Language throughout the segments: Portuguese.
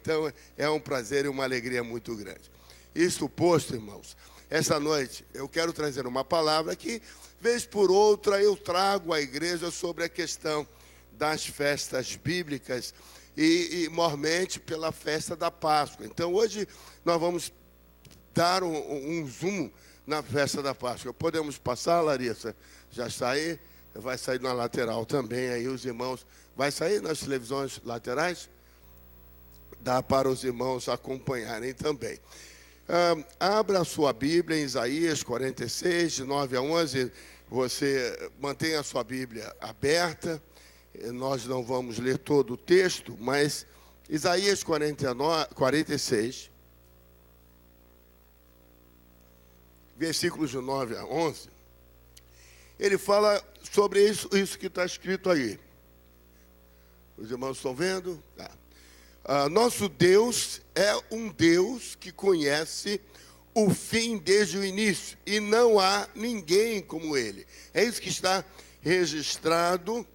Então, é um prazer e uma alegria muito grande. Isto posto, irmãos, essa noite eu quero trazer uma palavra que, vez por outra, eu trago à igreja sobre a questão das festas bíblicas e mormente pela festa da Páscoa. Então, hoje nós vamos dar um zoom na festa da Páscoa. Podemos passar, Larissa? Já está aí? Vai sair na lateral também, aí os irmãos... Vai sair nas televisões laterais? Dá para os irmãos acompanharem também. Abra a sua Bíblia em Isaías 46, de 9 a 11. Você mantenha a sua Bíblia aberta. Nós não vamos ler todo o texto, mas Isaías 46, versículos de 9 a 11, ele fala sobre isso que está escrito aí. Os irmãos estão vendo? Tá. Nosso Deus é um Deus que conhece o fim desde o início, e não há ninguém como Ele. É isso que está registrado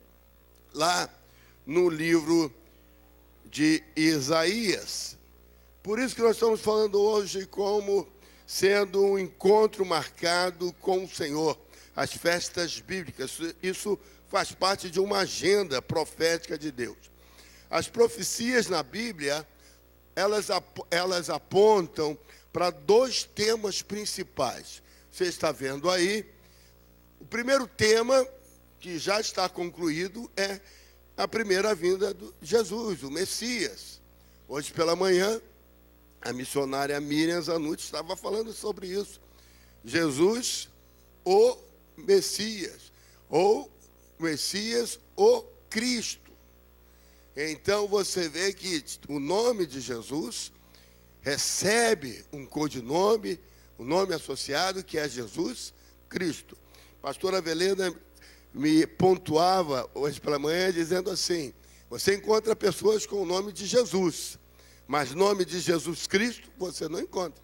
lá no livro de Isaías. Por isso que nós estamos falando hoje como sendo um encontro marcado com o Senhor, as festas bíblicas. Isso faz parte de uma agenda profética de Deus. As profecias na Bíblia, elas apontam para dois temas principais. Você está vendo aí, o primeiro tema, que já está concluído, é a primeira vinda de Jesus, o Messias. Hoje pela manhã, a missionária Miriam Zanutti estava falando sobre isso. Jesus, o Messias, ou Messias, o Cristo. Então você vê que o nome de Jesus recebe um codinome, um nome associado, que é Jesus Cristo. Pastora Velena me pontuava hoje pela manhã dizendo assim: você encontra pessoas com o nome de Jesus, mas nome de Jesus Cristo você não encontra.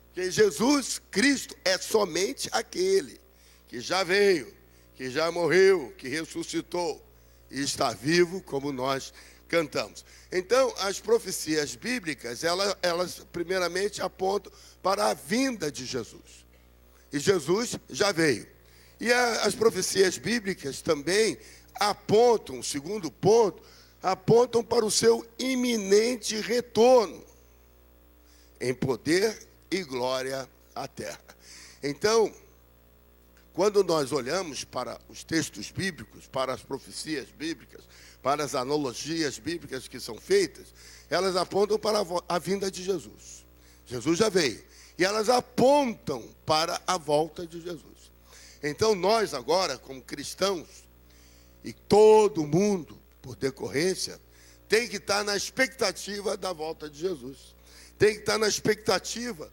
Porque Jesus Cristo é somente aquele que já veio, que já morreu, que ressuscitou e está vivo, como nós cantamos. Então, as profecias bíblicas, elas primeiramente apontam para a vinda de Jesus. E Jesus já veio. E as profecias bíblicas também apontam, segundo ponto, apontam para o seu iminente retorno em poder e glória à terra. Então, quando nós olhamos para os textos bíblicos, para as profecias bíblicas, para as analogias bíblicas que são feitas, elas apontam para a vinda de Jesus. Jesus já veio. E elas apontam para a volta de Jesus. Então nós agora, como cristãos, e todo mundo, por decorrência, tem que estar na expectativa da volta de Jesus. Tem que estar na expectativa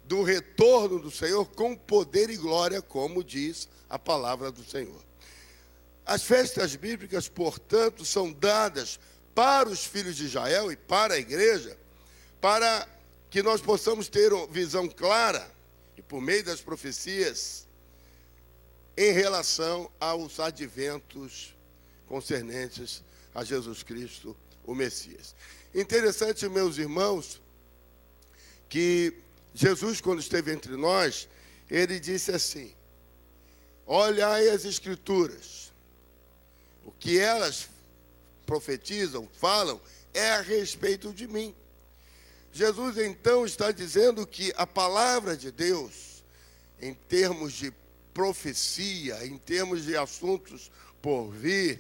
do retorno do Senhor com poder e glória, como diz a palavra do Senhor. As festas bíblicas, portanto, são dadas para os filhos de Israel e para a igreja, para que nós possamos ter uma visão clara, e por meio das profecias, em relação aos adventos concernentes a Jesus Cristo, o Messias. Interessante, meus irmãos, que Jesus, quando esteve entre nós, ele disse assim: olhai as Escrituras, o que elas profetizam, falam, é a respeito de mim. Jesus, então, está dizendo que a palavra de Deus, em termos de profecia, em termos de assuntos por vir,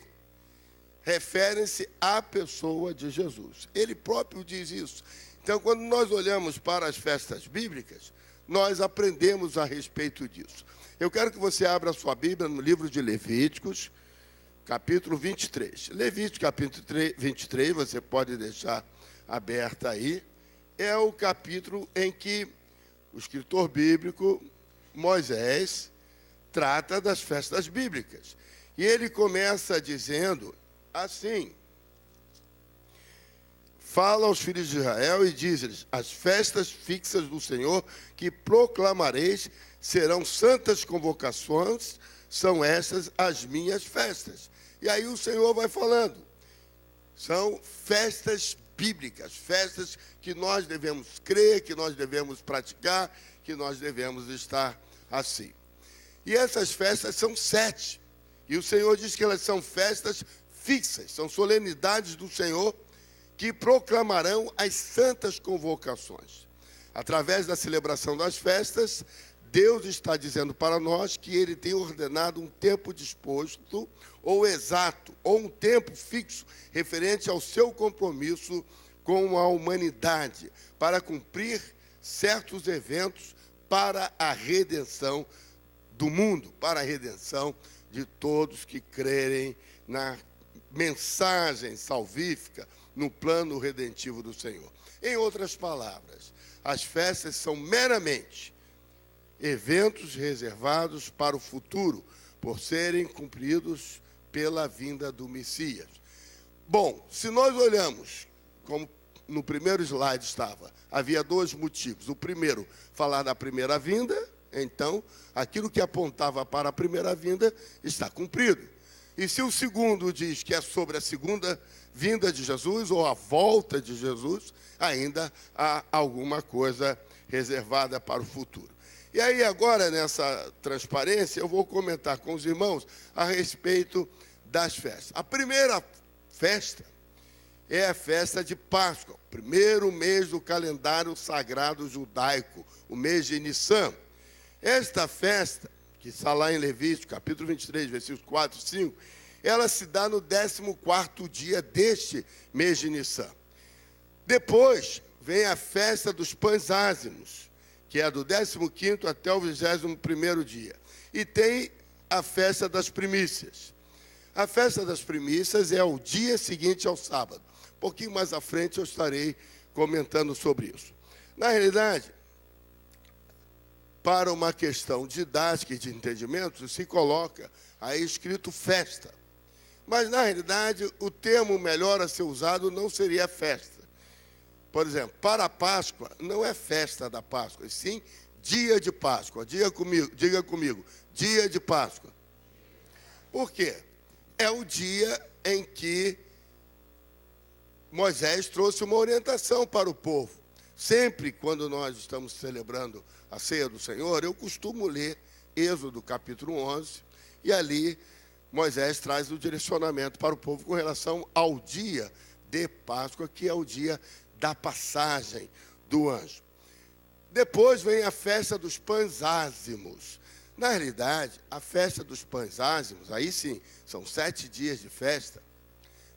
refere-se à pessoa de Jesus. Ele próprio diz isso. Então, quando nós olhamos para as festas bíblicas, nós aprendemos a respeito disso. Eu quero que você abra a sua Bíblia no livro de Levíticos, capítulo 23. Levíticos, capítulo 23, você pode deixar aberta aí. É o capítulo em que o escritor bíblico, Moisés, trata das festas bíblicas. E ele começa dizendo assim: fala aos filhos de Israel e diz-lhes: as festas fixas do Senhor que proclamareis serão santas convocações, são estas as minhas festas. E aí o Senhor vai falando, são festas bíblicas, festas que nós devemos crer, que nós devemos praticar, que nós devemos estar assim. E essas festas são 7. E o Senhor diz que elas são festas fixas, são solenidades do Senhor que proclamarão as santas convocações. Através da celebração das festas, Deus está dizendo para nós que Ele tem ordenado um tempo disposto, ou exato, ou um tempo fixo, referente ao seu compromisso com a humanidade, para cumprir certos eventos para a redenção do mundo, para a redenção de todos que crerem na mensagem salvífica, no plano redentivo do Senhor. Em outras palavras, as festas são meramente eventos reservados para o futuro, por serem cumpridos pela vinda do Messias. Bom, se nós olhamos, como no primeiro slide estava, havia 2 motivos. O primeiro, falar da primeira vinda, então, aquilo que apontava para a primeira vinda está cumprido. E se o segundo diz que é sobre a segunda vinda de Jesus, ou a volta de Jesus, ainda há alguma coisa reservada para o futuro. E aí, agora, nessa transparência, eu vou comentar com os irmãos a respeito das festas. A primeira festa é a festa de Páscoa, o primeiro mês do calendário sagrado judaico, o mês de Nissan. Esta festa, que está lá em Levítico, capítulo 23, versículos 4 e 5, ela se dá no 14º dia deste mês de Nissan. Depois vem a festa dos pães ázimos, que é do 15º até o 21º dia. E tem a festa das primícias. A festa das primícias é o dia seguinte ao sábado. Um pouquinho mais à frente eu estarei comentando sobre isso. Na realidade, para uma questão didática e de entendimento, se coloca aí escrito festa. Mas, na realidade, o termo melhor a ser usado não seria festa. Por exemplo, para a Páscoa, não é festa da Páscoa, e sim dia de Páscoa. Diga comigo, dia de Páscoa. Por quê? É o dia em que Moisés trouxe uma orientação para o povo. Sempre quando nós estamos celebrando a ceia do Senhor, eu costumo ler Êxodo capítulo 11, e ali Moisés traz o direcionamento para o povo com relação ao dia de Páscoa, que é o dia da passagem do anjo. Depois vem a festa dos pães ázimos. Na realidade, a festa dos pães ázimos, aí sim, são 7 dias de festa,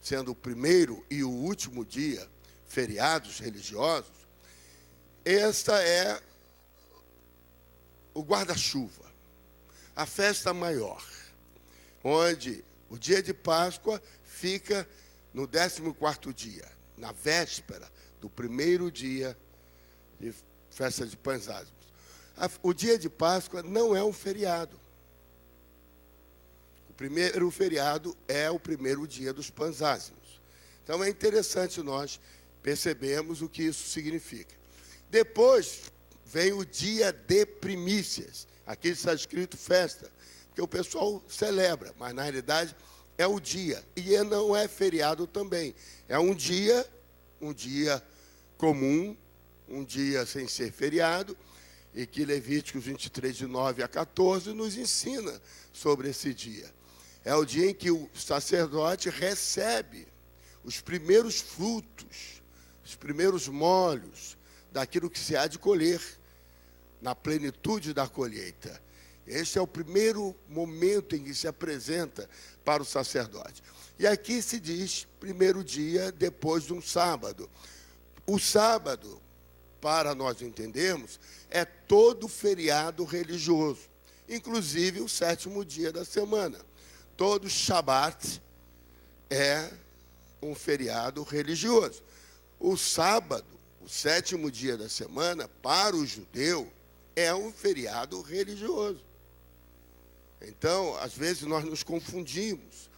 sendo o primeiro e o último dia feriados religiosos. Esta é o guarda-chuva, a festa maior, onde o dia de Páscoa fica no 14º dia, na véspera do primeiro dia de festa de pães ázimos. O dia de Páscoa não é um feriado. O primeiro feriado é o primeiro dia dos pães ázimos. Então é interessante nós percebermos o que isso significa. Depois vem o dia de primícias. Aqui está escrito festa, porque o pessoal celebra, mas na realidade é o dia. E não é feriado também. É um dia comum, um dia sem ser feriado, e que Levíticos 23, de 9 a 14, nos ensina sobre esse dia. É o dia em que o sacerdote recebe os primeiros frutos, os primeiros molhos daquilo que se há de colher, na plenitude da colheita. Este é o primeiro momento em que se apresenta para o sacerdote. E aqui se diz primeiro dia depois de um sábado. O sábado, para nós entendermos, é todo feriado religioso, inclusive o 7º dia da semana. Todo Shabat é um feriado religioso. O sábado, o 7º dia da semana, para o judeu, é um feriado religioso. Então, às vezes nós nos confundimos.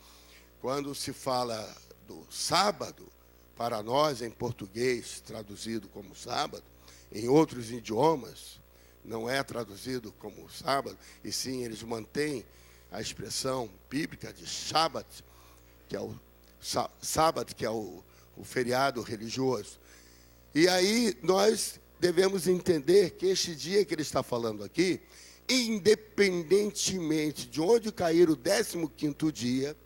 Quando se fala do sábado, para nós em português traduzido como sábado, em outros idiomas não é traduzido como sábado, e sim eles mantêm a expressão bíblica de Shabat, que é o sábado, que é o o feriado religioso. E aí nós devemos entender que este dia que ele está falando aqui, independentemente de onde cair o 15º dia,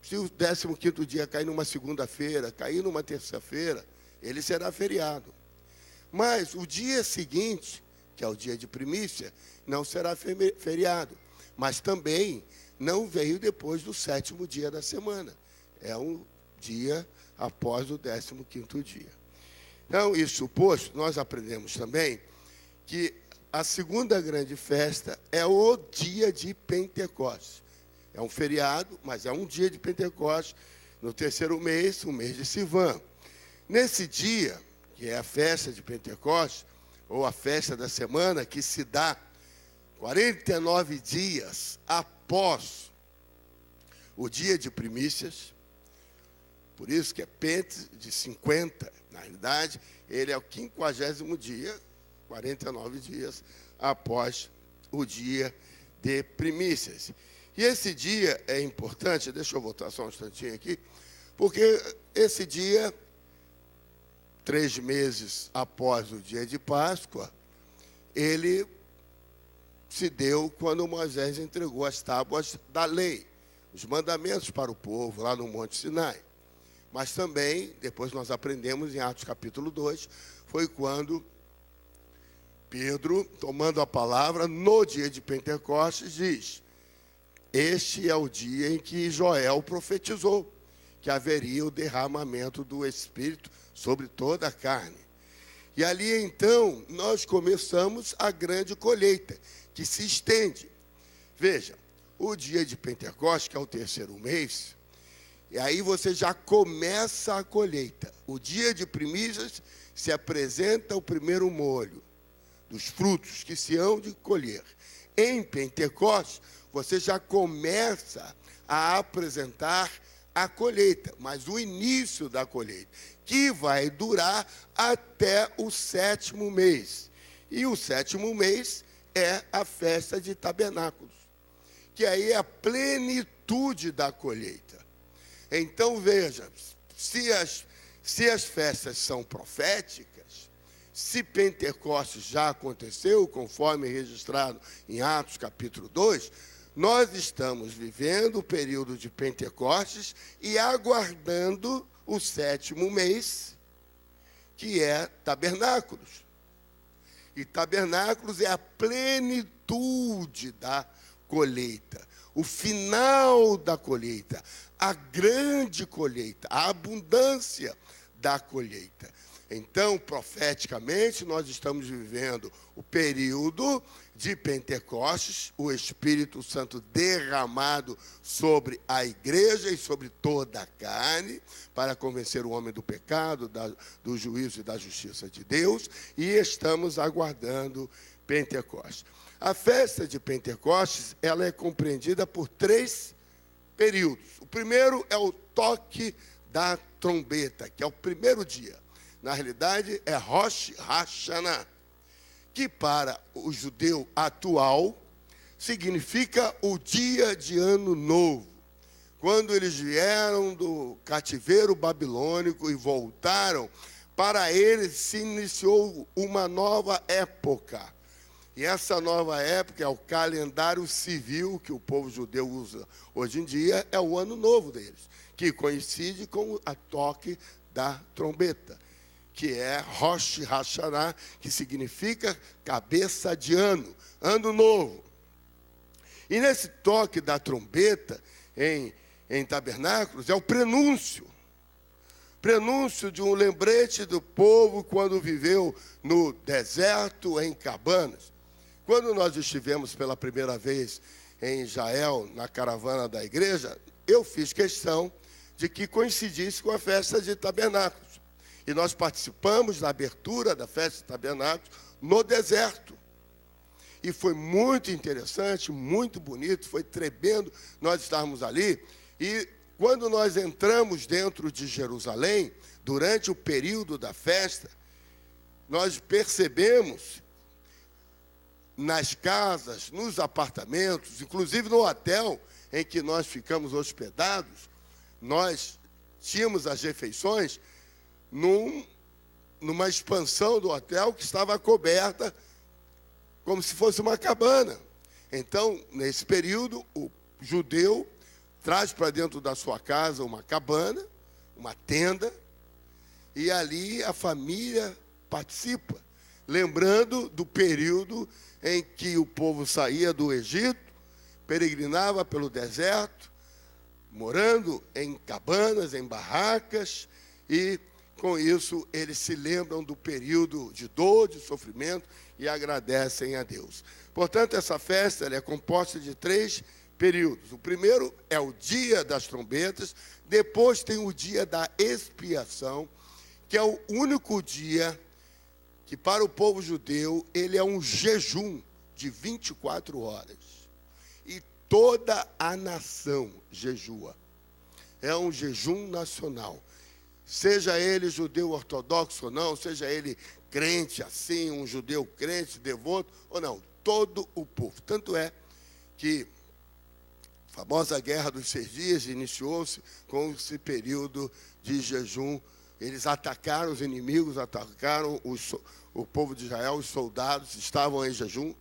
se o 15º dia cair numa segunda-feira, cair numa terça-feira, ele será feriado. Mas o dia seguinte, que é o dia de primícia, não será feriado. Mas também não veio depois do 7º dia da semana. É um dia após o 15º dia. Então, isso posto, nós aprendemos também que a segunda grande festa é o dia de Pentecostes. É um feriado, mas é um dia de Pentecostes, no terceiro mês, o mês de Sivan. Nesse dia, que é a festa de Pentecostes, ou a festa da semana, que se dá 49 dias após o dia de primícias, por isso que é Pentes de 50, na realidade, ele é o 50º dia, 49 dias após o dia de primícias. E esse dia é importante, deixa eu voltar só um instantinho aqui, porque esse dia, 3 meses após o dia de Páscoa, ele se deu quando Moisés entregou as tábuas da lei, os mandamentos para o povo, lá no Monte Sinai. Mas também, depois nós aprendemos em Atos capítulo 2, foi quando Pedro, tomando a palavra, no dia de Pentecostes, diz: este é o dia em que Joel profetizou, que haveria o derramamento do Espírito sobre toda a carne. E ali, então, nós começamos a grande colheita, que se estende. Veja, o dia de Pentecostes, que é o terceiro mês, e aí você já começa a colheita. O dia de primícias se apresenta o primeiro molho dos frutos que se hão de colher. Em Pentecostes, você já começa a apresentar a colheita, mas o início da colheita, que vai durar até o 7º mês. E o 7º mês é a festa de tabernáculos, que aí é a plenitude da colheita. Então, veja, se as festas são proféticas, se Pentecostes já aconteceu, conforme registrado em Atos capítulo 2, nós estamos vivendo o período de Pentecostes e aguardando o 7º mês, que é tabernáculos. E tabernáculos é a plenitude da colheita, o final da colheita, a grande colheita, a abundância da colheita. Então, profeticamente, nós estamos vivendo o período de Pentecostes, o Espírito Santo derramado sobre a igreja e sobre toda a carne, para convencer o homem do pecado, do juízo e da justiça de Deus, e estamos aguardando Pentecostes. A festa de Pentecostes, ela é compreendida por 3 períodos. O primeiro é o toque da trombeta, que é o primeiro dia. Na realidade, é Rosh Hashanah, que para o judeu atual significa o dia de ano novo. Quando eles vieram do cativeiro babilônico e voltaram, para eles se iniciou uma nova época. E essa nova época é o calendário civil que o povo judeu usa hoje em dia, é o ano novo deles, que coincide com a toque da trombeta, que é Rosh Hashanah, que significa cabeça de ano, ano novo. E nesse toque da trombeta, em tabernáculos, é o prenúncio de um lembrete do povo quando viveu no deserto, em cabanas. Quando nós estivemos pela primeira vez em Israel, na caravana da igreja, eu fiz questão de que coincidisse com a festa de tabernáculos. E nós participamos da abertura da festa de tabernáculos no deserto. E foi muito interessante, muito bonito, foi tremendo nós estarmos ali. E quando nós entramos dentro de Jerusalém, durante o período da festa, nós percebemos nas casas, nos apartamentos, inclusive no hotel em que nós ficamos hospedados, nós tínhamos as refeições numa expansão do hotel que estava coberta como se fosse uma cabana. Então, nesse período, o judeu traz para dentro da sua casa uma cabana, uma tenda, e ali a família participa, lembrando do período em que o povo saía do Egito, peregrinava pelo deserto, morando em cabanas, em barracas, e com isso eles se lembram do período de dor, de sofrimento e agradecem a Deus. Portanto, essa festa ela é composta de 3 períodos. O primeiro é o dia das trombetas, depois tem o dia da expiação, que é o único dia que para o povo judeu ele é um jejum de 24 horas. E toda a nação jejua. É um jejum nacional. Seja ele judeu ortodoxo ou não, seja ele crente assim, um judeu crente, devoto ou não, todo o povo. Tanto é que a famosa Guerra dos 6 Dias iniciou-se com esse período de jejum. Eles atacaram os inimigos, atacaram o povo de Israel, os soldados estavam em jejum,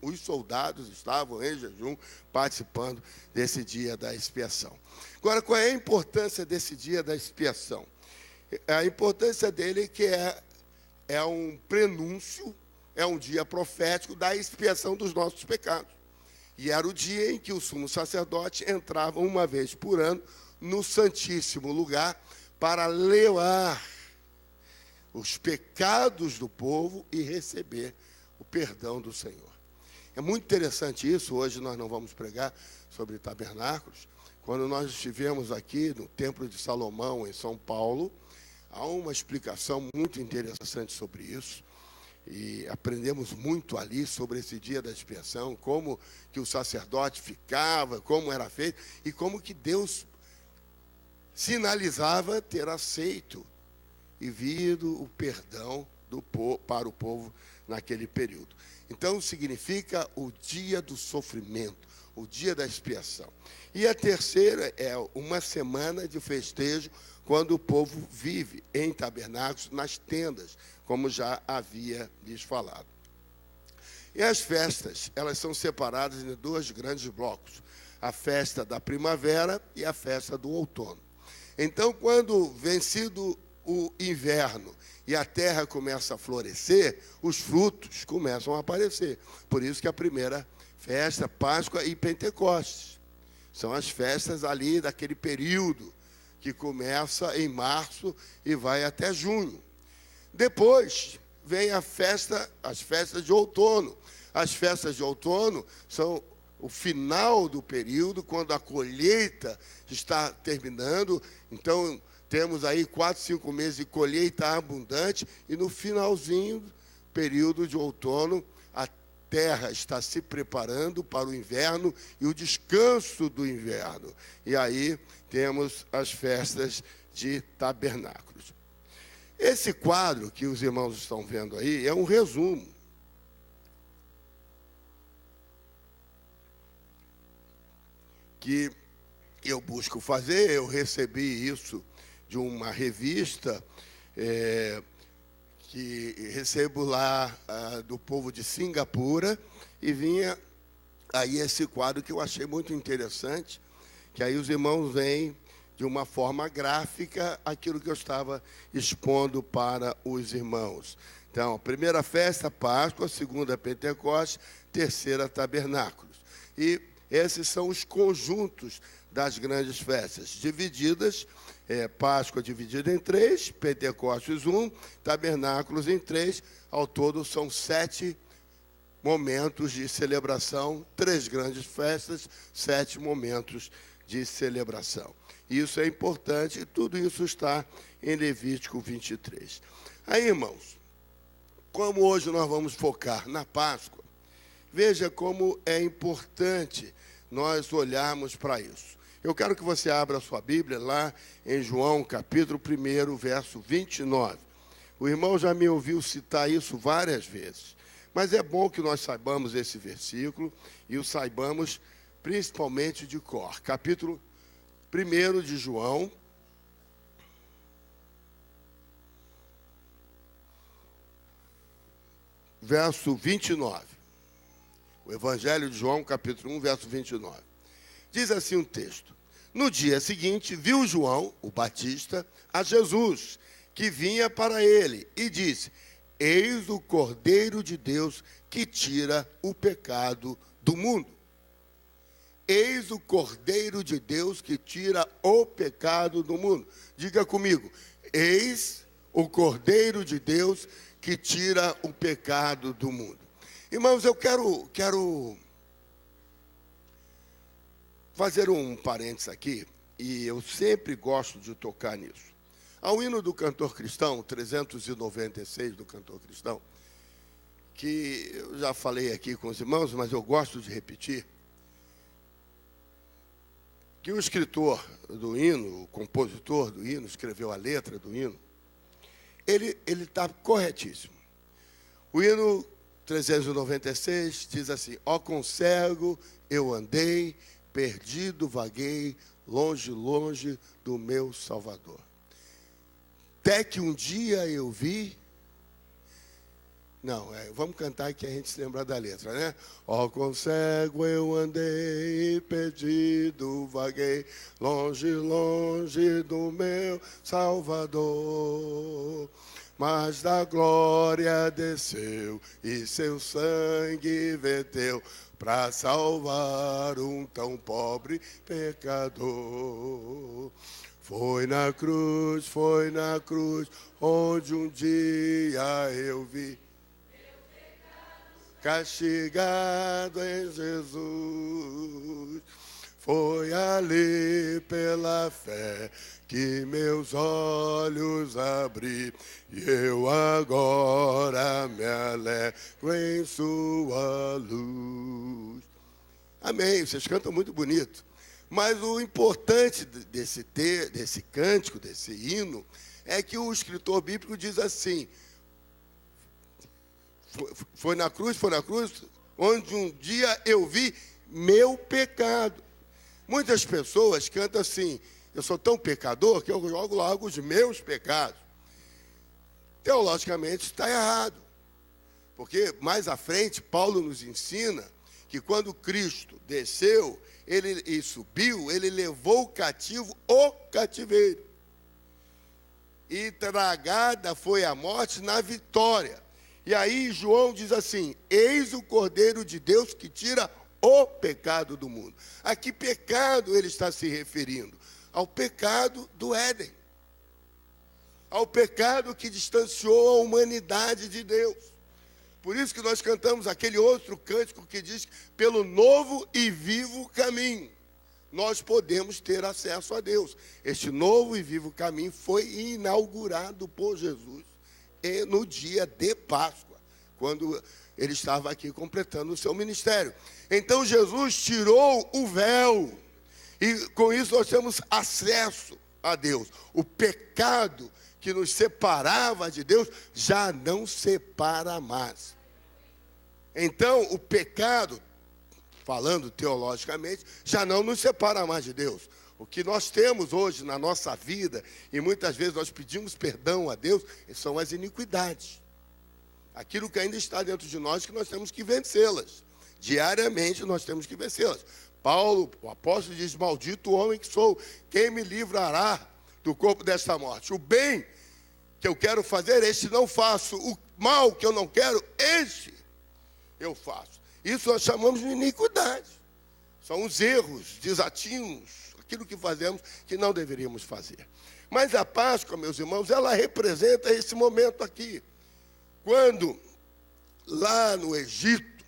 participando desse dia da expiação. Agora, qual é a importância desse dia da expiação? A importância dele é que é um prenúncio, é um dia profético da expiação dos nossos pecados. E era o dia em que o sumo sacerdote entrava uma vez por ano no Santíssimo Lugar para levar os pecados do povo e receber o perdão do Senhor. É muito interessante isso. Hoje nós não vamos pregar sobre tabernáculos. Quando nós estivemos aqui no Templo de Salomão, em São Paulo, há uma explicação muito interessante sobre isso. E aprendemos muito ali sobre esse dia da expiação, como que o sacerdote ficava, como era feito, e como que Deus sinalizava ter aceito e vindo o perdão para o povo naquele período. Então, significa o dia do sofrimento, o dia da expiação. E a terceira é uma semana de festejo, quando o povo vive em tabernáculos, nas tendas, como já havia lhes falado. E as festas, elas são separadas em 2 grandes blocos, a festa da primavera e a festa do outono. Então, quando vencido o inverno e a terra começa a florescer, os frutos começam a aparecer. Por isso que a primeira festa, Páscoa e Pentecostes, são as festas ali daquele período que começa em março e vai até junho. Depois vem as festas de outono. As festas de outono são o final do período, quando a colheita está terminando. Então, temos aí 4, 5 meses de colheita abundante, e no finalzinho do período de outono, a terra está se preparando para o inverno e o descanso do inverno. E aí temos as festas de tabernáculos. Esse quadro que os irmãos estão vendo aí é um resumo que eu busco fazer. Eu recebi isso de uma revista que recebo lá do povo de Singapura, e vinha aí esse quadro que eu achei muito interessante, que aí os irmãos veem de uma forma gráfica aquilo que eu estava expondo para os irmãos. Então, a primeira festa, Páscoa, a segunda, Pentecostes, terceira, Tabernáculos. E esses são os conjuntos das grandes festas, divididas, Páscoa dividida em 3, Pentecostes 1, Tabernáculos em 3, ao todo são 7 momentos de celebração, 3 grandes festas, 7 momentos de celebração. Isso é importante, e tudo isso está em Levítico 23. Aí, irmãos, como hoje nós vamos focar na Páscoa, veja como é importante nós olharmos para isso. Eu quero que você abra a sua Bíblia lá em João, capítulo 1, verso 29. O irmão já me ouviu citar isso várias vezes, mas é bom que nós saibamos esse versículo e o saibamos principalmente de cor. Capítulo 1 de João, verso 29. O Evangelho de João, capítulo 1, verso 29. Diz assim o texto: no dia seguinte, viu João, o Batista, a Jesus, que vinha para ele, e disse: eis o Cordeiro de Deus que tira o pecado do mundo. Eis o Cordeiro de Deus que tira o pecado do mundo. Diga comigo: eis o Cordeiro de Deus que tira o pecado do mundo. Irmãos, eu quero fazer um parênteses aqui, e eu sempre gosto de tocar nisso. Há um hino do cantor cristão, 396 do cantor cristão, que eu já falei aqui com os irmãos, mas eu gosto de repetir, que o escritor do hino, o compositor do hino, escreveu a letra do hino, ele está corretíssimo. O hino 396 diz assim: ó com cego eu andei, perdido vaguei, longe, longe do meu Salvador. Até que um dia eu vi... Não, vamos cantar que a gente se lembra da letra, né? Ó com cego eu andei, perdido vaguei, longe, longe do meu Salvador. Mas da glória desceu e seu sangue verteu para salvar um tão pobre pecador. Foi na cruz, onde um dia eu vi castigado em Jesus. Foi ali pela fé que meus olhos abri, e eu agora me alegro em sua luz. Amém, vocês cantam muito bonito. Mas o importante desse cântico, desse hino, é que o escritor bíblico diz assim: foi na cruz, onde um dia eu vi meu pecado. Muitas pessoas cantam assim: eu sou tão pecador que eu jogo logo os meus pecados. Teologicamente está errado. Porque mais à frente, Paulo nos ensina que quando Cristo desceu e subiu, ele levou cativo o cativeiro. E tragada foi a morte na vitória. E aí João diz assim: eis o Cordeiro de Deus que tira o pecado do mundo. A que pecado ele está se referindo? Ao pecado do Éden. Ao pecado que distanciou a humanidade de Deus. Por isso que nós cantamos aquele outro cântico que diz: pelo novo e vivo caminho nós podemos ter acesso a Deus. Este novo e vivo caminho foi inaugurado por Jesus no dia de Páscoa, quando ele estava aqui completando o seu ministério. Então Jesus tirou o véu, e com isso nós temos acesso a Deus. O pecado que nos separava de Deus já não separa mais. Então o pecado, falando teologicamente, já não nos separa mais de Deus. O que nós temos hoje na nossa vida, e muitas vezes nós pedimos perdão a Deus, são as iniquidades. Aquilo que ainda está dentro de nós, que nós temos que vencê-las. Diariamente nós temos que vencê-las. Paulo, o apóstolo, diz: maldito o homem que sou, quem me livrará do corpo desta morte? O bem que eu quero fazer, este não faço. O mal que eu não quero, este eu faço. Isso nós chamamos de iniquidade. São os erros, desatinos, aquilo que fazemos que não deveríamos fazer. Mas a Páscoa, meus irmãos, ela representa esse momento aqui. Quando lá no Egito,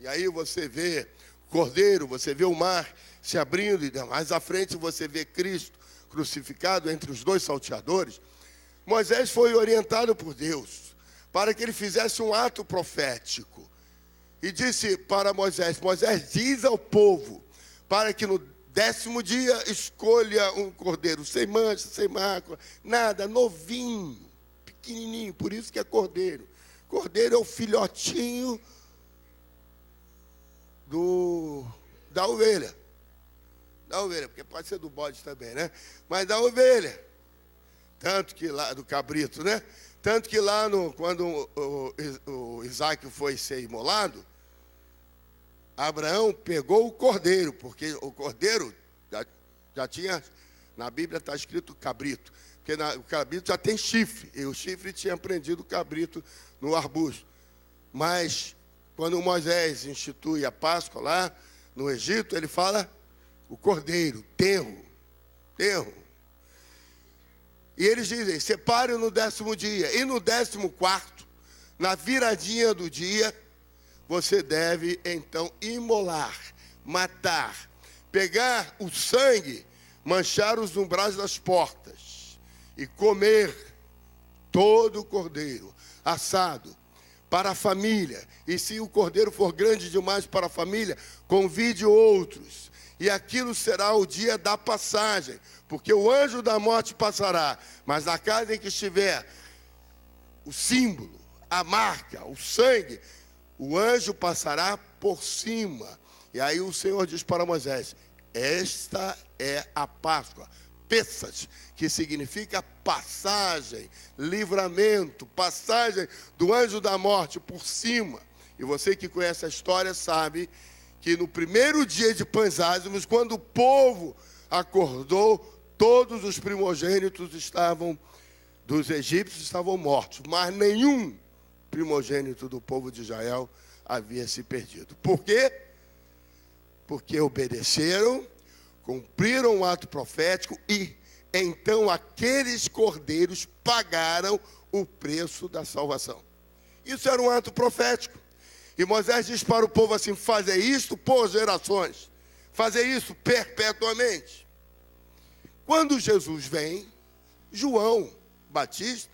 e aí você vê o Cordeiro, você vê o mar se abrindo, e mais à frente você vê Cristo crucificado entre os dois salteadores, Moisés foi orientado por Deus para que ele fizesse um ato profético. E disse para Moisés: Moisés, diz ao povo para que no 10º dia escolha um cordeiro sem mancha, sem mácula, nada, novinho, pequenininho, por isso que é cordeiro. Cordeiro é o filhotinho da ovelha. Da ovelha, porque pode ser do bode também, né? Mas da ovelha. Tanto que lá, do cabrito, né? Tanto que lá, quando o Isaac foi ser imolado, Abraão pegou o cordeiro, porque o cordeiro já tinha, na Bíblia está escrito cabrito, porque o cabrito já tem chifre, e o chifre tinha prendido o cabrito no arbusto. Mas, quando Moisés institui a Páscoa lá no Egito, ele fala o cordeiro, tenro. E eles dizem, separe no 10º dia, e no 14º, na viradinha do dia, você deve, então, imolar, matar, pegar o sangue, manchar os umbrais das portas e comer todo o cordeiro assado para a família. E se o cordeiro for grande demais para a família, convide outros. E aquilo será o dia da passagem, porque o anjo da morte passará, mas na casa em que estiver o símbolo, a marca, o sangue, o anjo passará por cima. E aí o Senhor diz para Moisés, esta é a Páscoa, Pessach, que significa passagem, livramento, passagem do anjo da morte por cima. E você que conhece a história sabe que no primeiro dia de Pães Ázimos, quando o povo acordou, todos os primogênitos dos egípcios estavam mortos, mas nenhum primogênito do povo de Israel havia se perdido. Por quê? Porque obedeceram, cumpriram o ato profético e então aqueles cordeiros pagaram o preço da salvação. Isso era um ato profético. E Moisés diz para o povo assim, fazer isto por gerações, fazer isso perpetuamente. Quando Jesus vem, João Batista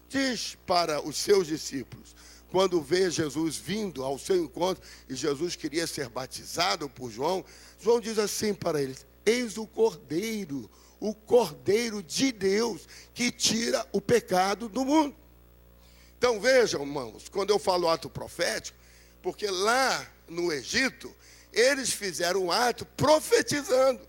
diz para os seus discípulos, quando vê Jesus vindo ao seu encontro, e Jesus queria ser batizado por João, João diz assim para eles, eis o Cordeiro de Deus, que tira o pecado do mundo. Então vejam, irmãos, quando eu falo ato profético, porque lá no Egito, eles fizeram um ato profetizando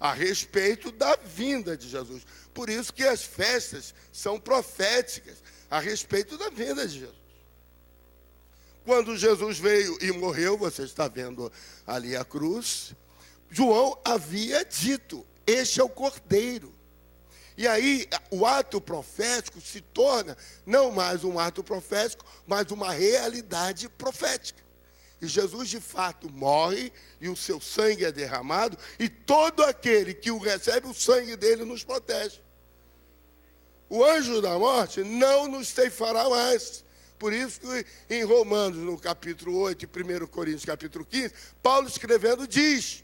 a respeito da vinda de Jesus. Por isso que as festas são proféticas a respeito da vinda de Jesus. Quando Jesus veio e morreu, você está vendo ali a cruz, João havia dito, este é o Cordeiro. E aí o ato profético se torna não mais um ato profético, mas uma realidade profética. E Jesus de fato morre e o seu sangue é derramado, e todo aquele que o recebe, o sangue dele nos protege. O anjo da morte não nos ceifará mais. Por isso que em Romanos, no capítulo 8, e 1 Coríntios, capítulo 15, Paulo escrevendo diz,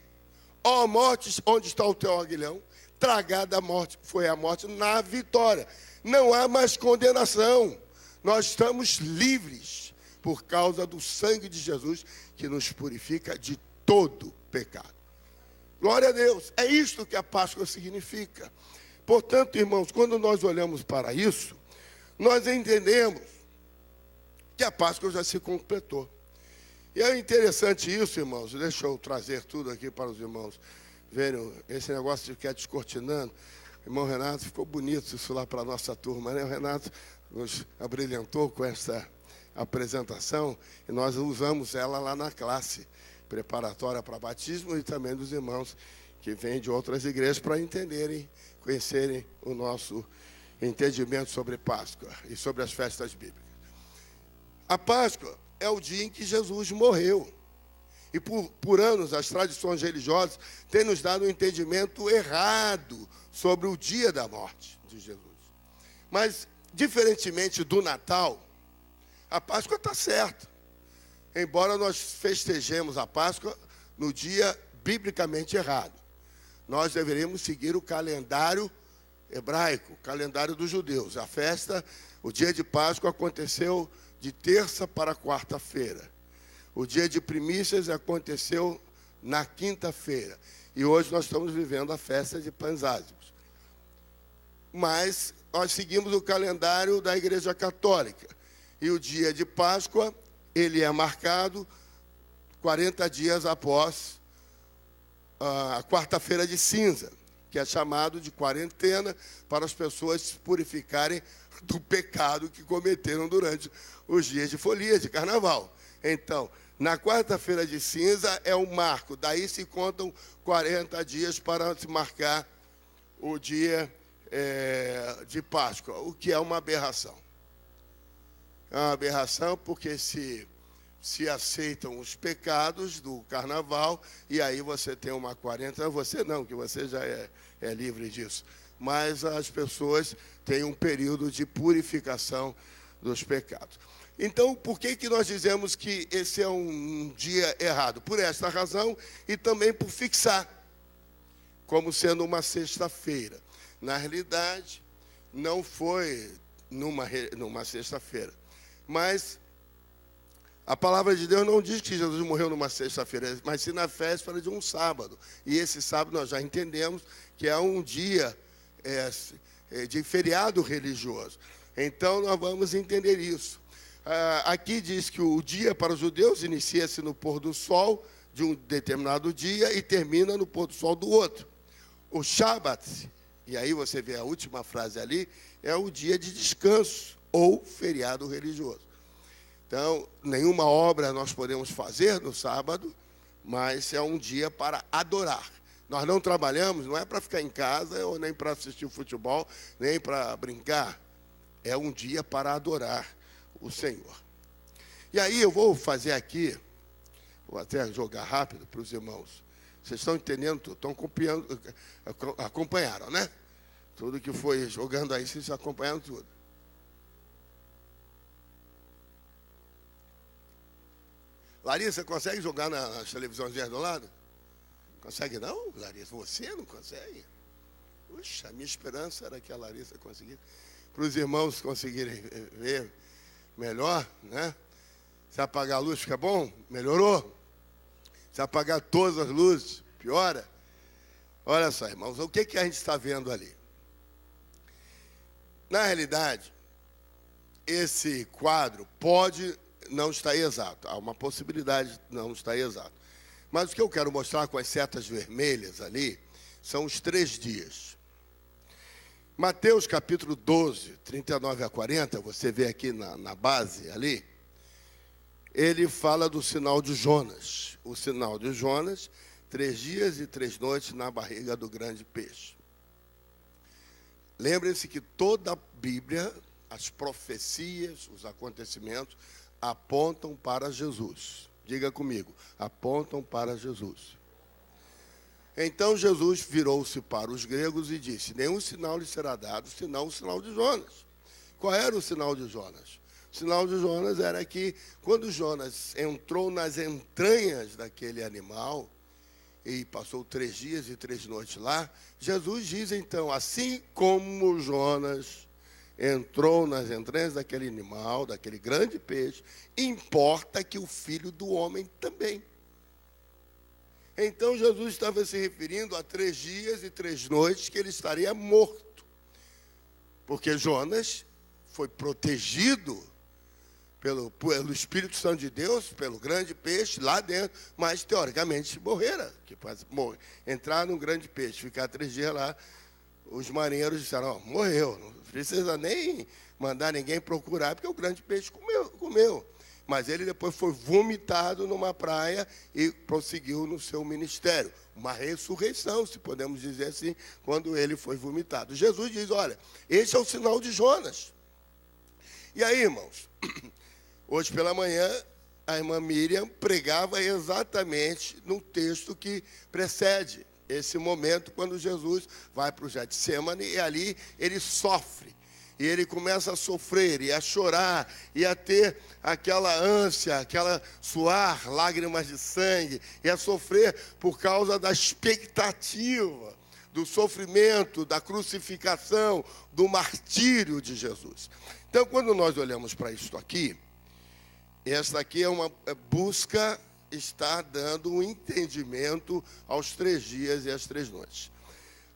ó morte, onde está o teu aguilhão? Tragada a morte, foi a morte na vitória. Não há mais condenação. Nós estamos livres por causa do sangue de Jesus, que nos purifica de todo pecado. Glória a Deus. É isto que a Páscoa significa. Portanto, irmãos, quando nós olhamos para isso, nós entendemos que a Páscoa já se completou. E é interessante isso, irmãos. Deixa eu trazer tudo aqui para os irmãos verem esse negócio de que é descortinando. Irmão Renato, ficou bonito isso lá para a nossa turma, né? O Renato nos abrilhantou com essa apresentação e nós usamos ela lá na classe preparatória para batismo e também dos irmãos que vêm de outras igrejas para entenderem, conhecerem o nosso entendimento sobre Páscoa e sobre as festas bíblicas. A Páscoa é o dia em que Jesus morreu. E por anos as tradições religiosas têm nos dado um entendimento errado sobre o dia da morte de Jesus. Mas, diferentemente do Natal, a Páscoa está certa. Embora nós festejemos a Páscoa no dia biblicamente errado. Nós deveríamos seguir o calendário hebraico, o calendário dos judeus. A festa, o dia de Páscoa aconteceu de terça para quarta-feira. O dia de primícias aconteceu na quinta-feira. E hoje nós estamos vivendo a festa de Pães Ázimos. Mas nós seguimos o calendário da Igreja Católica. E o dia de Páscoa, ele é marcado 40 dias após a quarta-feira de cinza, que é chamado de quarentena, para as pessoas se purificarem do pecado que cometeram durante os dias de folia, de carnaval. Então, na quarta-feira de cinza é o marco, daí se contam 40 dias para se marcar o dia de Páscoa, o que é uma aberração. É uma aberração porque se aceitam os pecados do carnaval, e aí você tem uma quarentena, você não, que você já é livre disso. Mas as pessoas têm um período de purificação dos pecados. Então, por que nós dizemos que esse é um dia errado? Por esta razão e também por fixar como sendo uma sexta-feira. Na realidade, não foi numa sexta-feira, mas a palavra de Deus não diz que Jesus morreu numa sexta-feira, mas sim na véspera de um sábado. E esse sábado nós já entendemos que é um dia de feriado religioso. Então nós vamos entender isso. Aqui diz que o dia para os judeus inicia-se no pôr do sol de um determinado dia e termina no pôr do sol do outro. O Shabat, e aí você vê a última frase ali, é o dia de descanso ou feriado religioso. Então, nenhuma obra nós podemos fazer no sábado, mas é um dia para adorar. Nós não trabalhamos, não é para ficar em casa, ou nem para assistir futebol, nem para brincar. É um dia para adorar o Senhor. E aí eu vou fazer aqui, vou até jogar rápido para os irmãos. Vocês estão entendendo? Estão acompanharam, né? Tudo que foi jogando aí, vocês acompanharam tudo. Larissa, consegue jogar nas televisões do lado? Consegue não, Larissa? Você não consegue? Puxa, a minha esperança era que a Larissa conseguisse. Para os irmãos conseguirem ver melhor, né? Se apagar a luz fica bom? Melhorou. Se apagar todas as luzes, piora. Olha só, irmãos, o que a gente está vendo ali? Na realidade, esse quadro pode não estar exato. Há uma possibilidade de não estar exato. Mas o que eu quero mostrar com as setas vermelhas ali são os 3 dias. Mateus capítulo 12, 39 a 40, você vê aqui na base ali, ele fala do sinal de Jonas. O sinal de Jonas, 3 dias e 3 noites na barriga do grande peixe. Lembrem-se que toda a Bíblia, as profecias, os acontecimentos, apontam para Jesus. Diga comigo, apontam para Jesus. Então Jesus virou-se para os gregos e disse: nenhum sinal lhe será dado, senão o sinal de Jonas. Qual era o sinal de Jonas? O sinal de Jonas era que, quando Jonas entrou nas entranhas daquele animal, e passou 3 dias e 3 noites lá, Jesus diz então, assim como Jonas entrou nas entranhas daquele animal, daquele grande peixe, importa que o Filho do Homem também. Então Jesus estava se referindo a 3 dias e 3 noites que ele estaria morto. Porque Jonas foi protegido pelo Espírito Santo de Deus, pelo grande peixe lá dentro, mas teoricamente morrera. Que entrar num grande peixe, ficar 3 dias lá, os marinheiros disseram: morreu, não precisa nem mandar ninguém procurar, porque o grande peixe comeu. Mas ele depois foi vomitado numa praia e prosseguiu no seu ministério. Uma ressurreição, se podemos dizer assim, quando ele foi vomitado. Jesus diz: olha, esse é o sinal de Jonas. E aí, irmãos, hoje pela manhã, a irmã Miriam pregava exatamente no texto que precede esse momento, quando Jesus vai para o Getsemane e ali ele sofre. E ele começa a sofrer e a chorar e a ter aquela ânsia, aquela suar lágrimas de sangue e a sofrer por causa da expectativa, do sofrimento, da crucificação, do martírio de Jesus. Então, quando nós olhamos para isso aqui, esta aqui é uma busca, está dando um entendimento aos 3 dias e às 3 noites.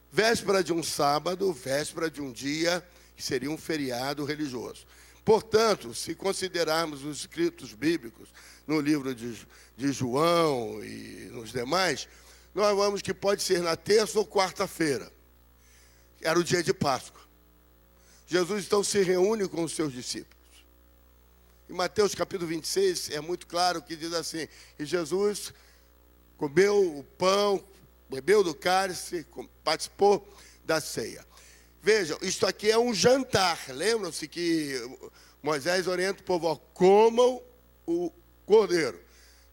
Véspera de um sábado, véspera de um dia que seria um feriado religioso. Portanto, se considerarmos os escritos bíblicos no livro de João e nos demais, nós vamos que pode ser na terça ou quarta-feira. Era o dia de Páscoa. Jesus então se reúne com os seus discípulos. Em Mateus capítulo 26 é muito claro que diz assim: e Jesus comeu o pão, bebeu do cálice, participou da ceia. Vejam, isto aqui é um jantar. Lembram-se que Moisés orienta o povo: ó, comam o cordeiro.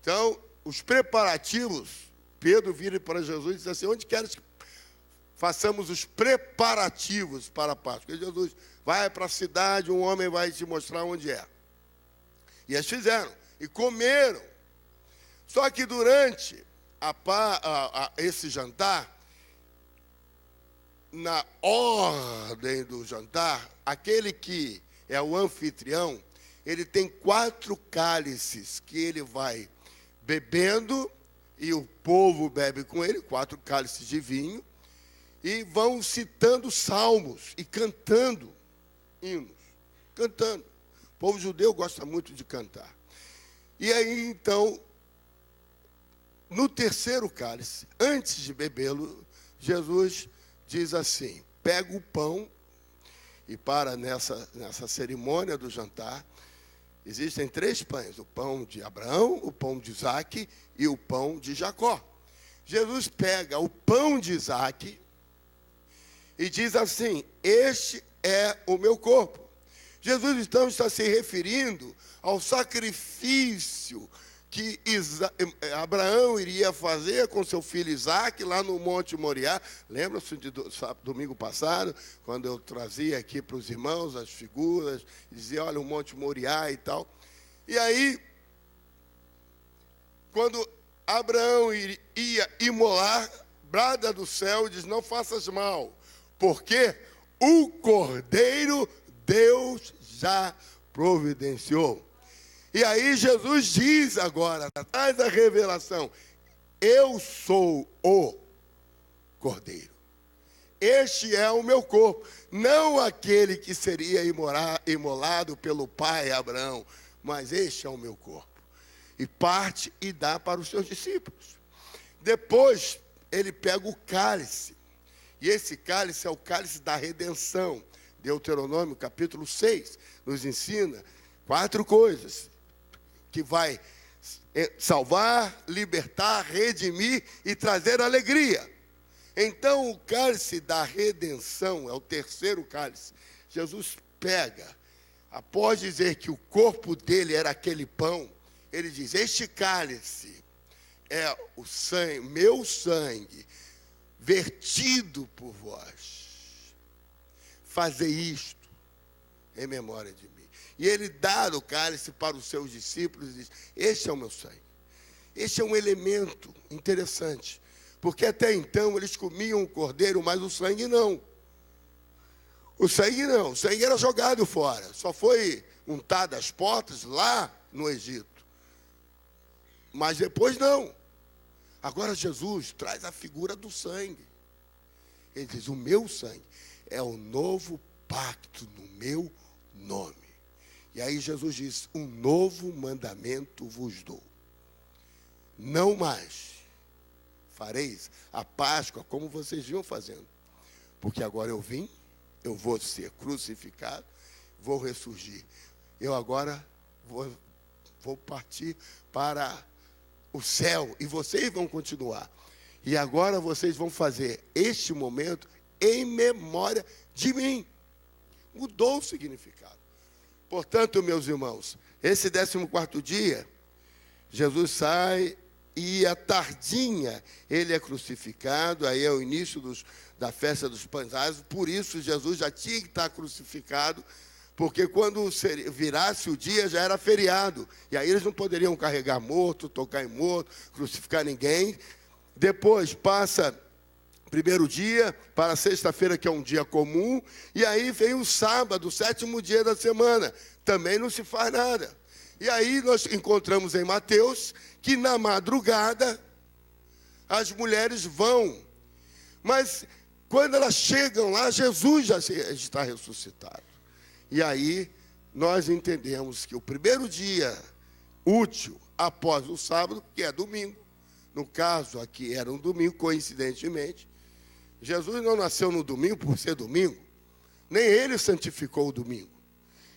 Então, os preparativos, Pedro vira para Jesus e diz assim: onde queres que façamos os preparativos para a Páscoa? E Jesus: vai para a cidade, um homem vai te mostrar onde é. E eles fizeram, e comeram. Só que durante esse jantar, na ordem do jantar, aquele que é o anfitrião, ele tem 4 cálices que ele vai bebendo, e o povo bebe com ele, 4 cálices de vinho, e vão citando salmos e cantando hinos, cantando. O povo judeu gosta muito de cantar. E aí, então, no terceiro cálice, antes de bebê-lo, Jesus diz assim: pega o pão, e nessa cerimônia do jantar, existem 3 pães: o pão de Abraão, o pão de Isaque e o pão de Jacó. Jesus pega o pão de Isaque e diz assim: este é o meu corpo. Jesus então está se referindo ao sacrifício que Abraão iria fazer com seu filho Isaque lá no Monte Moriá. Lembra-se de domingo passado, quando eu trazia aqui para os irmãos as figuras, dizia: olha, o Monte Moriá e tal. E aí, quando Abraão ia imolar, brada do céu e diz: não faças mal, porque o cordeiro Deus já providenciou. E aí Jesus diz agora, atrás da revelação: eu sou o cordeiro. Este é o meu corpo, não aquele que seria imolado pelo pai Abraão, mas este é o meu corpo. E parte e dá para os seus discípulos. Depois ele pega o cálice, e esse cálice é o cálice da redenção. Deuteronômio capítulo 6 nos ensina 4 coisas que vai salvar, libertar, redimir e trazer alegria. Então, o cálice da redenção é o terceiro cálice. Jesus pega, após dizer que o corpo dele era aquele pão, ele diz: este cálice é o sangue, meu sangue, vertido por vós. Fazer isto em memória de mim. E ele dá o cálice para os seus discípulos e diz: este é o meu sangue. Este é um elemento interessante, porque até então eles comiam o cordeiro, mas o sangue não. O sangue não, o sangue era jogado fora, só foi untado às portas lá no Egito. Mas depois não. Agora Jesus traz a figura do sangue. Ele diz: o meu sangue é o novo pacto no meu nome. E aí Jesus diz: um novo mandamento vos dou. Não mais fareis a Páscoa como vocês vinham fazendo. Porque agora eu vim, eu vou ser crucificado, vou ressurgir. Eu agora vou partir para o céu e vocês vão continuar. E agora vocês vão fazer este momento em memória de mim. Mudou o significado. Portanto, meus irmãos, esse 14º dia, Jesus sai e à tardinha ele é crucificado. Aí é o início da festa dos pães asmos. Por isso Jesus já tinha que estar crucificado, porque quando virasse o dia já era feriado. E aí eles não poderiam carregar morto, tocar em morto, crucificar ninguém. Depois passa primeiro dia para sexta-feira, que é um dia comum, e aí vem o sábado, o 7º dia da semana, também não se faz nada. E aí nós encontramos em Mateus que na madrugada as mulheres vão, mas quando elas chegam lá, Jesus já está ressuscitado. E aí nós entendemos que o primeiro dia útil após o sábado, que é domingo, no caso aqui era um domingo, coincidentemente, Jesus não nasceu no domingo por ser domingo, nem ele santificou o domingo.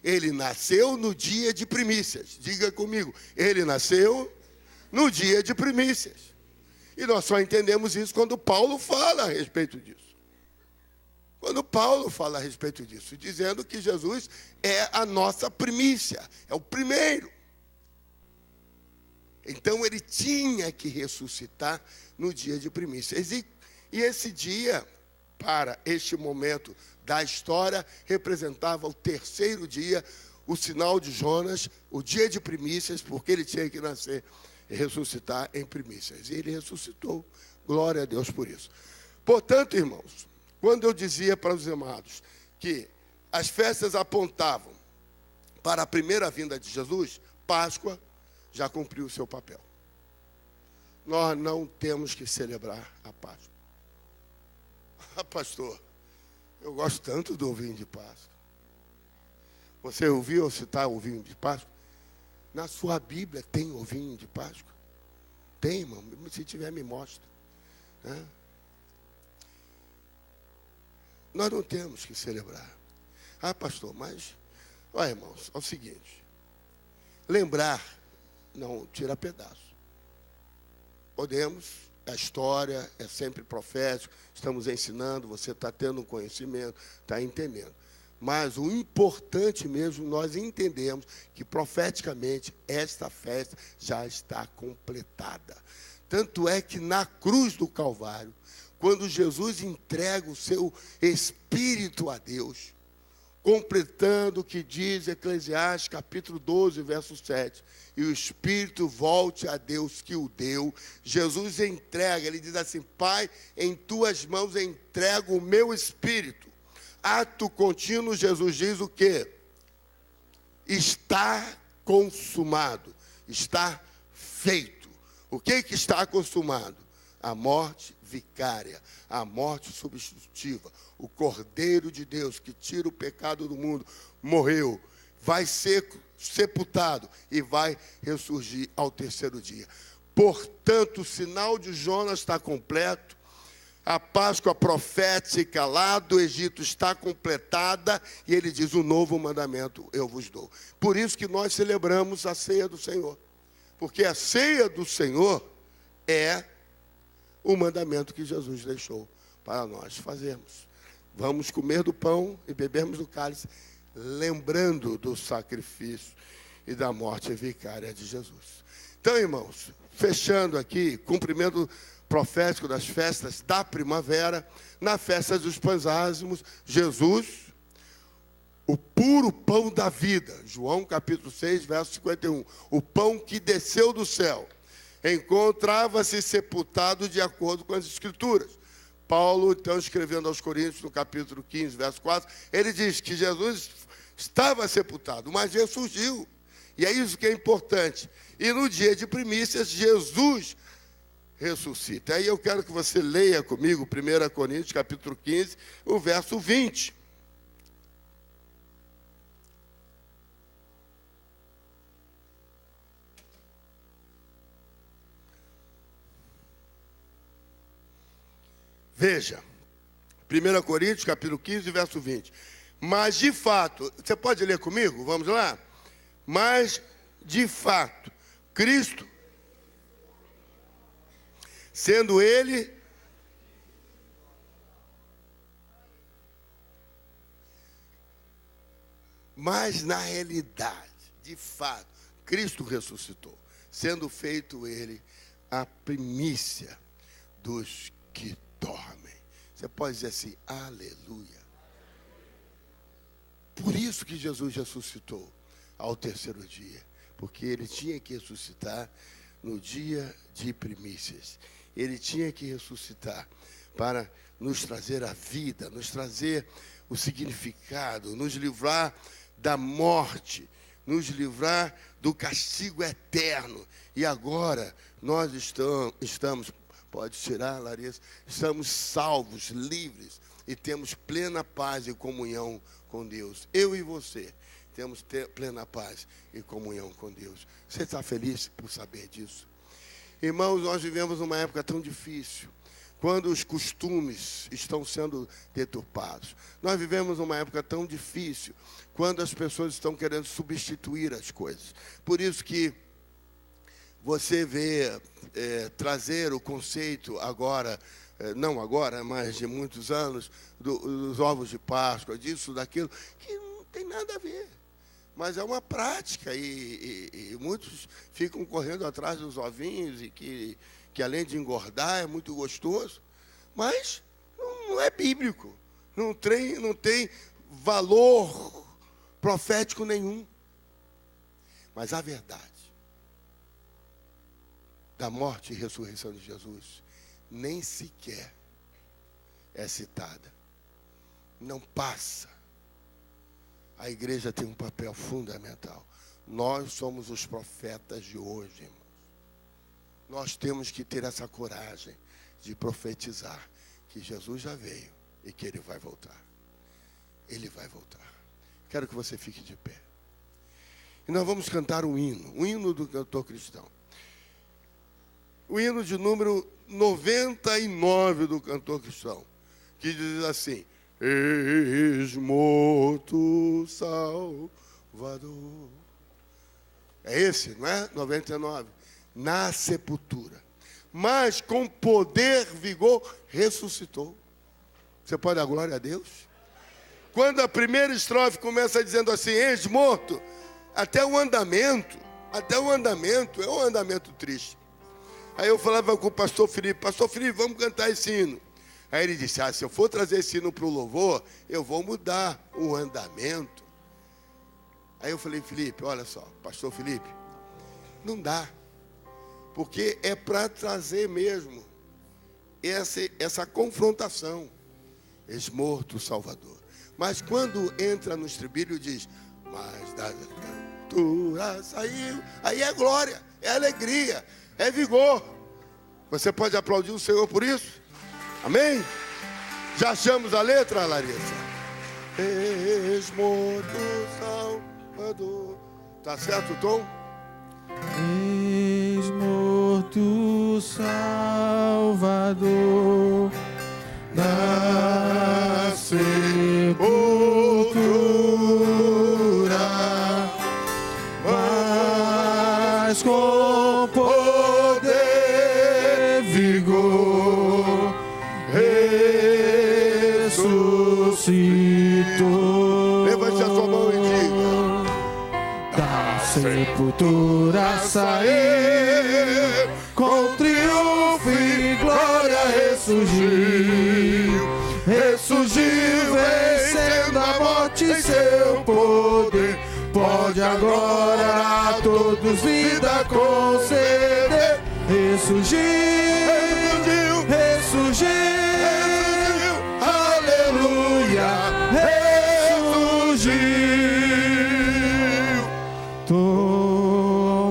Ele nasceu no dia de primícias. Diga comigo, ele nasceu no dia de primícias. E nós só entendemos isso quando Paulo fala a respeito disso. Quando Paulo fala a respeito disso, dizendo que Jesus é a nossa primícia, é o primeiro. Então ele tinha que ressuscitar no dia de primícias. E esse dia, para este momento da história, representava o terceiro dia, o sinal de Jonas, o dia de primícias, porque ele tinha que nascer e ressuscitar em primícias. E ele ressuscitou. Glória a Deus por isso. Portanto, irmãos, quando eu dizia para os amados que as festas apontavam para a primeira vinda de Jesus, Páscoa já cumpriu o seu papel. Nós não temos que celebrar a Páscoa. Ah, pastor, eu gosto tanto do ovinho de Páscoa. Você ouviu ou citar o ovinho de Páscoa? Na sua Bíblia tem ovinho de Páscoa? Tem, irmão. Se tiver, me mostra. Nós não temos que celebrar. Ah, pastor, mas... Olha, irmãos, é o seguinte. Lembrar não tira pedaço. Podemos, a história é sempre profética, estamos ensinando, você está tendo um conhecimento, está entendendo. Mas o importante mesmo, nós entendemos que profeticamente esta festa já está completada. Tanto é que na cruz do Calvário, quando Jesus entrega o seu Espírito a Deus, completando o que diz Eclesiastes capítulo 12, verso 7, e o Espírito volte a Deus que o deu, Jesus entrega, ele diz assim, Pai, em tuas mãos entrego o meu Espírito. Ato contínuo, Jesus diz o quê? Está consumado, está feito. O que está consumado? A morte vicária, a morte substitutiva. O Cordeiro de Deus que tira o pecado do mundo morreu, vai ser sepultado e vai ressurgir ao terceiro dia. Portanto, o sinal de Jonas está completo. A Páscoa profética lá do Egito está completada e ele diz, o novo mandamento eu vos dou. Por isso que nós celebramos a ceia do Senhor. Porque a ceia do Senhor é o mandamento que Jesus deixou para nós fazermos. Vamos comer do pão e bebermos do cálice, lembrando do sacrifício e da morte vicária de Jesus. Então, irmãos, fechando aqui, cumprimento profético das festas da primavera, na festa dos pães ázimos, Jesus, o puro pão da vida, João capítulo 6, verso 51, o pão que desceu do céu, encontrava-se sepultado de acordo com as Escrituras. Paulo, então, escrevendo aos Coríntios, no capítulo 15, verso 4, ele diz que Jesus estava sepultado, mas ressurgiu. E é isso que é importante. E no dia de primícias, Jesus ressuscita. Aí eu quero que você leia comigo 1 Coríntios, capítulo 15, o verso 20. Veja, 1 Coríntios, capítulo 15, verso 20. Mas, de fato, você pode ler comigo? Vamos lá? Mas, de fato, Cristo, sendo Ele, mas na realidade, de fato, Cristo ressuscitou, sendo feito Ele a primícia dos que dormem. Você pode dizer assim, aleluia. Por isso que Jesus ressuscitou ao terceiro dia, porque ele tinha que ressuscitar no dia de primícias. Ele tinha que ressuscitar para nos trazer a vida, nos trazer o significado, nos livrar da morte, nos livrar do castigo eterno. E agora nós estamos pode tirar, Larissa, estamos salvos, livres e temos plena paz e comunhão com Deus. Eu e você temos plena paz e comunhão com Deus. Você está feliz por saber disso? Irmãos, nós vivemos uma época tão difícil, quando os costumes estão sendo deturpados. Nós vivemos uma época tão difícil, quando as pessoas estão querendo substituir as coisas. Por isso que você vê trazer o conceito agora, não agora, mas de muitos anos, dos ovos de Páscoa, disso, daquilo, que não tem nada a ver. Mas é uma prática e muitos ficam correndo atrás dos ovinhos e que além de engordar é muito gostoso, mas não é bíblico, não tem valor profético nenhum. Mas a verdade da morte e ressurreição de Jesus nem sequer é citada, não passa. A igreja tem um papel fundamental. Nós somos os profetas de hoje, irmãos. Nós temos que ter essa coragem de profetizar que Jesus já veio e que Ele vai voltar. Ele vai voltar. Quero que você fique de pé. E nós vamos cantar um hino do cantor cristão. O hino de número 99 do cantor cristão, que diz assim: eis morto Salvador. É esse, não é? 99. Na sepultura, mas com poder, vigor, ressuscitou. Você pode dar glória a Deus? Quando a primeira estrofe começa dizendo assim, eis morto, até o andamento é um andamento triste. Aí eu falava com o pastor Felipe, vamos cantar esse hino. Aí ele disse, se eu for trazer esse hino para o louvor, eu vou mudar o andamento. Aí eu falei, Felipe, olha só, pastor Felipe, não dá. Porque é para trazer mesmo essa confrontação. Eis morto Salvador. Mas quando entra no estribilho diz, mas da cantura saiu. Aí é glória, é alegria, é vigor. Você pode aplaudir o Senhor por isso? Amém? Já achamos a letra, Larissa? Eis morto Salvador. Tá certo, Tom? Eis morto Salvador na sepultura, mas com poder, vigor, ressuscitou. Levante a sua mão e diga: da sepultura saiu, com triunfo e glória ressurgiu. Ressurgiu, vencendo a morte e seu poder. Pode agora a todos vida conceder. Ressurgiu, ressurgiu, aleluia, ressurgiu. Tomaram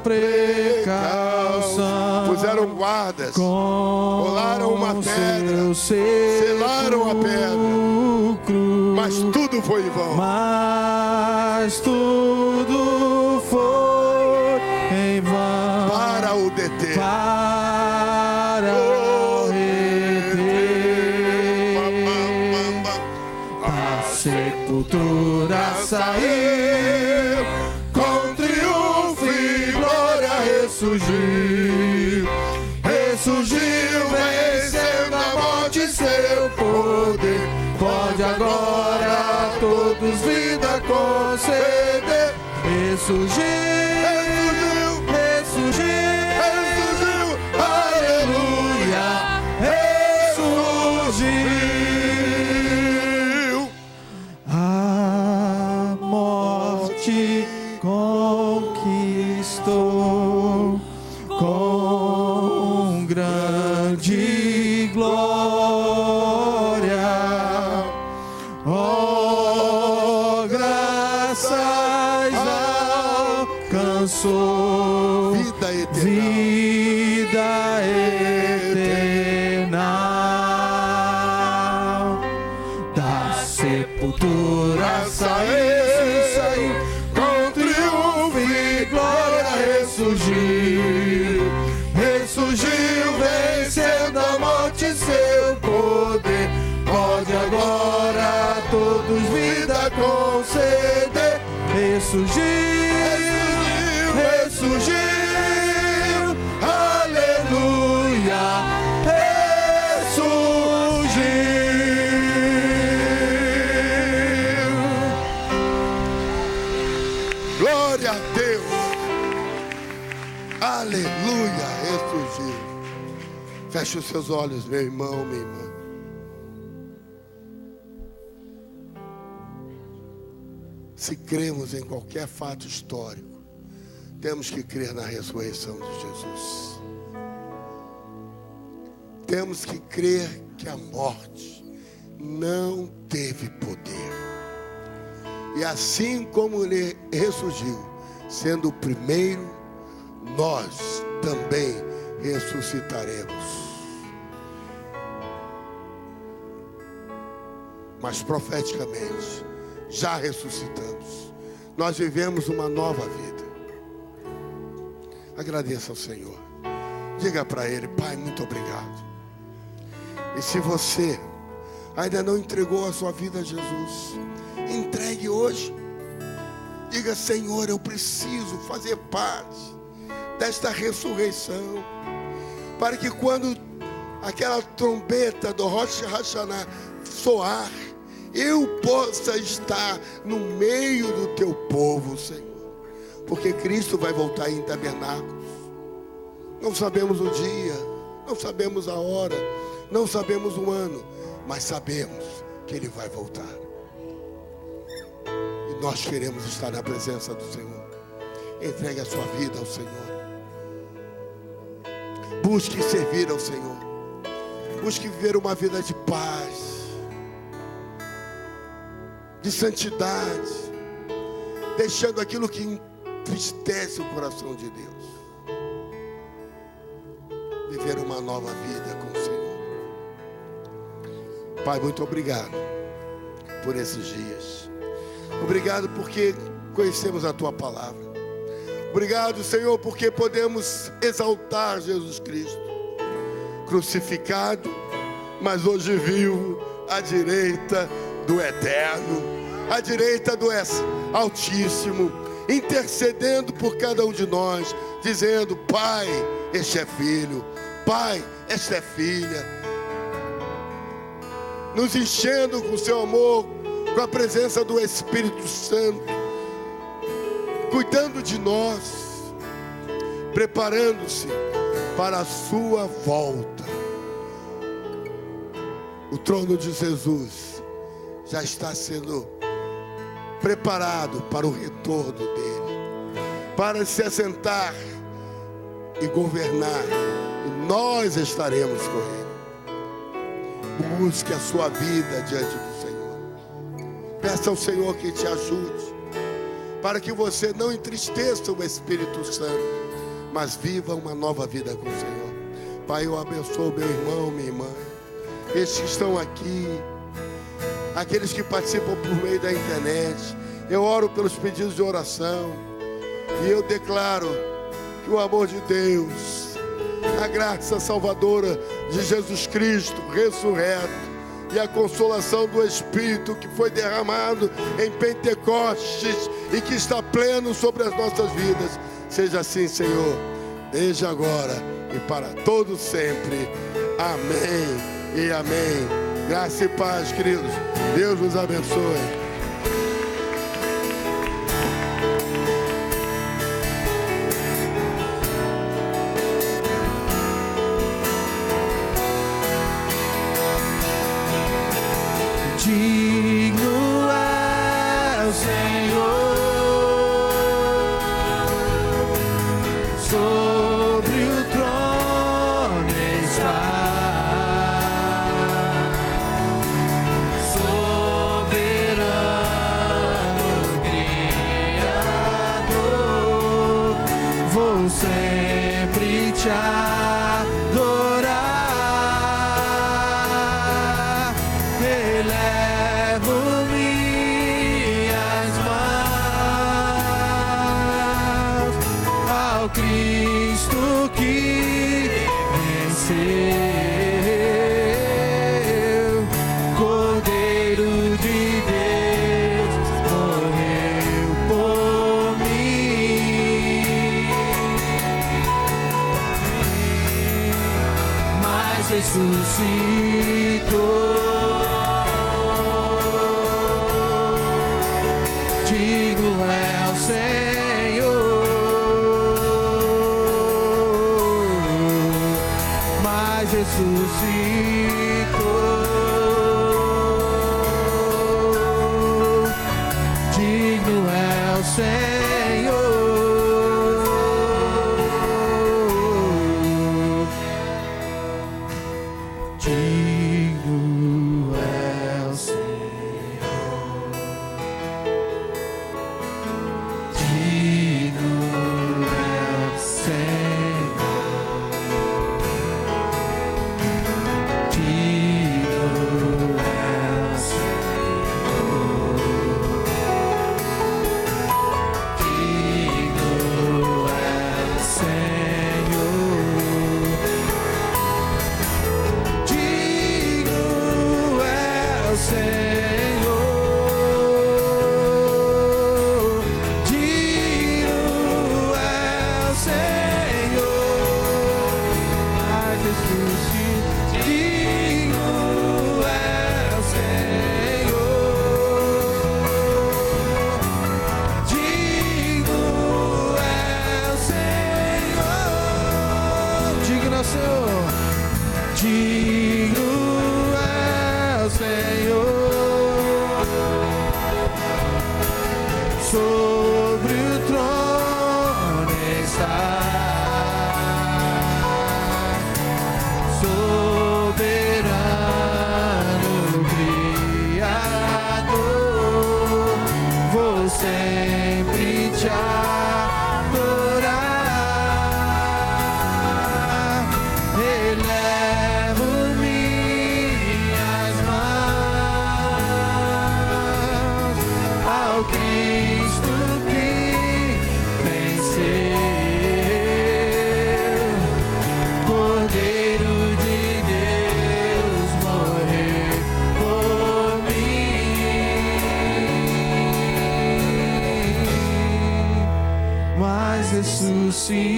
precaução, puseram guardas, rolaram uma pedra, selaram a pedra, mas tudo foi em vão. Mas tudo foi em vão Para o deter, para o reter. A sepultura saiu, com triunfo e glória ressurgiu. Ressurgiu, vencendo a morte e seu poder. Pode agora a todos vida conceder. Ressurgiu, ressurgiu, aleluia, ressurgiu. A morte conquistou com grande glória. Oh, graças alcançou vida eterna, vida eterna. Da sepultura saiu, com triunfo e glória ressurgiu. Ressurgiu, venceu ressurgiu, ressurgiu, aleluia, ressurgiu. Glória a Deus. Aleluia, ressurgiu. Feche os seus olhos, meu irmão, minha irmã. Se cremos em qualquer fato histórico, temos que crer na ressurreição de Jesus. Temos que crer que a morte não teve poder. E assim como ele ressurgiu, sendo o primeiro, nós também ressuscitaremos. Mas profeticamente, já ressuscitamos. Nós vivemos uma nova vida. Agradeça ao Senhor. Diga para Ele: Pai, muito obrigado. E se você ainda não entregou a sua vida a Jesus, entregue hoje. Diga: Senhor, eu preciso fazer parte desta ressurreição, para que quando aquela trombeta do Rosh Hashanah soar, eu possa estar no meio do teu povo, Senhor. Porque Cristo vai voltar em tabernáculos. Não sabemos o dia, não sabemos a hora, não sabemos o ano, mas sabemos que Ele vai voltar. E nós queremos estar na presença do Senhor. Entregue a sua vida ao Senhor. Busque servir ao Senhor. Busque viver uma vida de paz, de santidade, deixando aquilo que entristece o coração de Deus. Viver uma nova vida com o Senhor. Pai, muito obrigado por esses dias. Obrigado porque conhecemos a Tua palavra. Obrigado, Senhor, porque podemos exaltar Jesus Cristo, crucificado, mas hoje vivo à direita do Eterno, à direita do Altíssimo, intercedendo por cada um de nós, dizendo: Pai, este é filho, Pai, esta é filha, nos enchendo com o seu amor, com a presença do Espírito Santo, cuidando de nós, preparando-se para a sua volta. O trono de Jesus já está sendo preparado para o retorno dele, para se assentar e governar, e nós estaremos com ele. Busque a sua vida diante do Senhor. Peça ao Senhor que te ajude, para que você não entristeça o Espírito Santo, mas viva uma nova vida com o Senhor. Pai, eu abençoo meu irmão, minha irmã, estes que estão aqui, aqueles que participam por meio da internet. Eu oro pelos pedidos de oração, e eu declaro que o amor de Deus, a graça salvadora de Jesus Cristo ressurreto, e a consolação do Espírito que foi derramado em Pentecostes e que está pleno sobre as nossas vidas, seja assim, Senhor, desde agora e para todos sempre. Amém e amém. Graça e paz, queridos. Deus nos abençoe. Digno é o Senhor, sobre o trono está, soberano Criador, vou sempre te adorar, elevo minhas mãos ao Cristo que venceu, Cordeiro de Deus, morreu por Digno é o Senhor, mas ressuscitou. Digno é o Senhor, digno é o Senhor, digno é o Senhor, digno é o Senhor, digno é o Senhor, digno é o Senhor, digno é o Senhor, ai Jesus, digno é o Senhor, digno é o Senhor, digno é o Senhor, digno é o Senhor, sobre o trono está, soberano Criador, vou sempre te adorar, elevo minhas mãos ao Cristo que venceu, Cordeiro de Deus morreu por mim, mas ressuscitou.